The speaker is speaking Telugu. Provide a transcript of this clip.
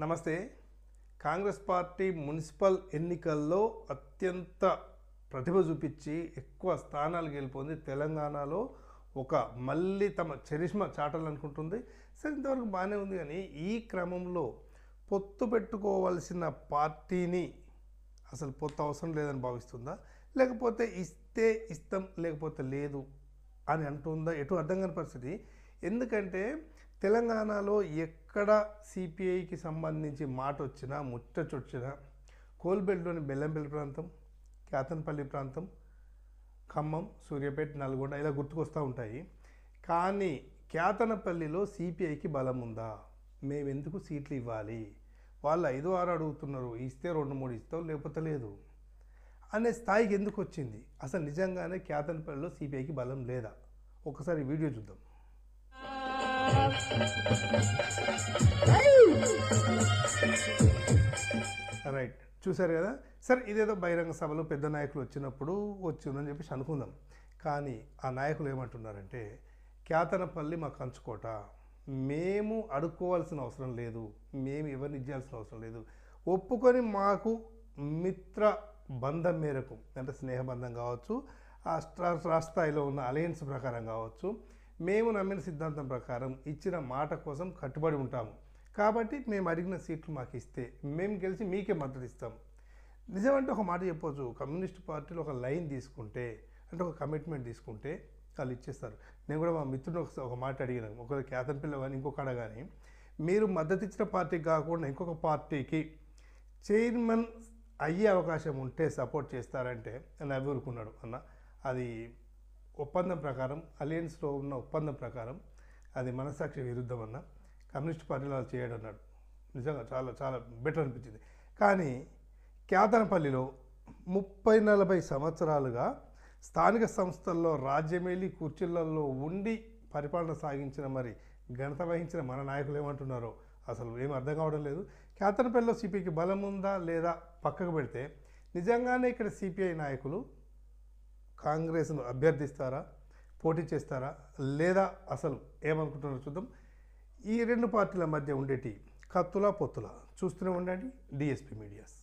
నమస్తే. కాంగ్రెస్ పార్టీ మున్సిపల్ ఎన్నికల్లో అత్యంత ప్రతిభ చూపించి ఎక్కువ స్థానాలు గెలుపొంది తెలంగాణలో మళ్ళీ తమ చరిష్మా చాటాలనుకుంటుంది. సరే, ఇంతవరకు బాగానే ఉంది. కానీ ఈ క్రమంలో పొత్తు పెట్టుకోవాల్సిన పార్టీని అసలు పొత్తు అవసరం లేదని భావిస్తుందా, లేకపోతే ఇస్తే ఇస్తాం లేకపోతే లేదు అని అంటుందా? ఎటు అర్థం కాని పరిస్థితి. ఎందుకంటే తెలంగాణలో ఎక్కడ సిపిఐకి సంబంధించి మాట వచ్చినా ముచ్చటొచ్చినా కోల్బెల్ట్లోని బెల్లంపల్లి ప్రాంతం, కేతన్పల్లి ప్రాంతం, ఖమ్మం, సూర్యాపేట, నల్గొండ ఇలా గుర్తుకొస్తూ ఉంటాయి. కానీ కేతనపల్లిలో సిపిఐకి బలం ఉందా? మేము ఎందుకు సీట్లు ఇవ్వాలి? వాళ్ళు 5-6 అడుగుతున్నారు, ఇస్తే 2-3 ఇస్తాం లేకపోతే లేదు అనే స్థాయికి ఎందుకు వచ్చింది? అసలు నిజంగానే కేతనపల్లిలో సిపిఐకి బలం లేదా? ఒకసారి వీడియో చూద్దాం. రైట్, చూసారు కదా. సరే, ఇదేదో బహిరంగ సభలో పెద్ద నాయకులు వచ్చినప్పుడు వచ్చిందని చెప్పేసి అనుకుందాం. కానీ ఆ నాయకులు ఏమంటున్నారంటే, కేతనపల్లి మా కంచుకోట, మేము అడుక్కోవాల్సిన అవసరం లేదు, మేము ఎవరిని ఇచ్చాల్సిన అవసరం లేదు, ఒప్పుకొని మాకు మిత్ర బంధం మేరకు, అంటే స్నేహబంధం కావచ్చు, ఆ రాష్ట్రాయిలో ఉన్న అలయన్స్ ప్రకారం కావచ్చు, మేము నమ్మిన సిద్ధాంతం ప్రకారం ఇచ్చిన మాట కోసం కట్టుబడి ఉంటాము. కాబట్టి మేము అడిగిన సీట్లు మాకు ఇస్తే మేము గెలిచి మీకే మద్దతు ఇస్తాం. నిజమంటే ఒక మాట చెప్పవచ్చు, కమ్యూనిస్ట్ పార్టీలో ఒక లైన్ తీసుకుంటే, అంటే ఒక కమిట్మెంట్ తీసుకుంటే వాళ్ళు ఇచ్చేస్తారు. నేను కూడా మా మిత్రుడు ఒక మాట అడిగినాను, ఒకవేళ కేతన్పల్లి కానీ ఇంకొకడ కానీ మీరు మద్దతు ఇచ్చిన పార్టీకి కాకుండా ఇంకొక పార్టీకి చైర్మన్ అయ్యే అవకాశం ఉంటే సపోర్ట్ చేస్తారంటే నవ్వి ఊరుకున్నాడు అన్న. అది ఒప్పందం ప్రకారం, అలయన్స్లో ఉన్న ఒప్పందం ప్రకారం అది మనస్సాక్షి విరుద్ధం అన్న. కమ్యూనిస్ట్ పార్టీలో వాళ్ళు చేయడం అన్నాడు. నిజంగా చాలా చాలా బెటర్ అనిపించింది. కానీ కేతనపల్లిలో 30-40 సంవత్సరాలుగా స్థానిక సంస్థల్లో రాజ్యమేలి కుర్చీలలో ఉండి పరిపాలన సాగించిన, మరి ఘనత వహించిన మన నాయకులు ఏమంటున్నారో అసలు ఏం అర్థం కావడం లేదు. కేతనపల్లిలో సిపిఐకి బలం ఉందా లేదా పక్కకు పెడితే, నిజంగానే ఇక్కడ సిపిఐ నాయకులు కాంగ్రెస్ను అభ్యర్థిస్తారా, పోటీ చేస్తారా, లేదా అసలు ఏమనుకుంటున్నారో చూద్దాం. ఈ రెండు పార్టీల మధ్య ఉండేటి కత్తులా పొత్తులా చూస్తూనే ఉండండి డిఎస్పీ మీడియాస్.